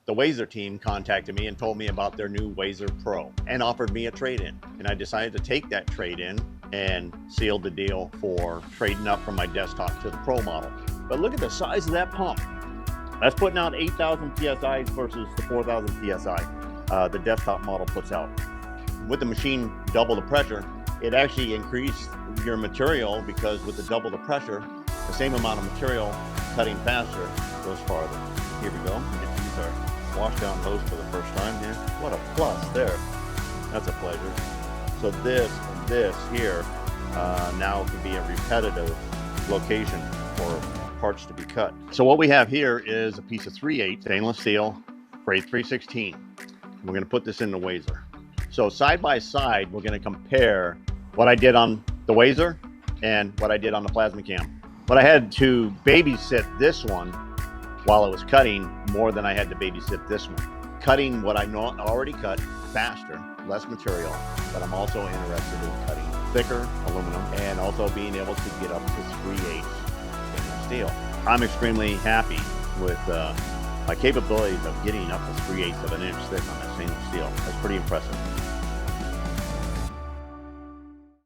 The WAZER team contacted me and told me about their new WAZER Pro and offered me a trade-in. And I decided to take that trade-in and sealed the deal for trading up from my desktop to the Pro model. But look at the size of that pump. That's putting out 8,000 PSI versus the 4,000 PSI the desktop model puts out. With the machine double the pressure, it actually increased your material because with the double the pressure, the same amount of material cutting faster goes farther. Here we go. We get to use our wash down hose for the first time here. What a plus there. That's a pleasure. So this and this here now can be a repetitive location for parts to be cut. So what we have here is a piece of 3/8 stainless steel grade 316. We're going to put this in the WAZER. So side by side, we're going to compare what I did on the WAZER and what I did on the plasma cam. But I had to babysit this one while it was cutting more than I had to babysit this one. Cutting what I already cut faster, less material, but I'm also interested in cutting thicker aluminum and also being able to get up to 3/8 stainless steel. I'm extremely happy with my capabilities of getting up to 3/8 of an inch thick on that stainless steel. That's pretty impressive.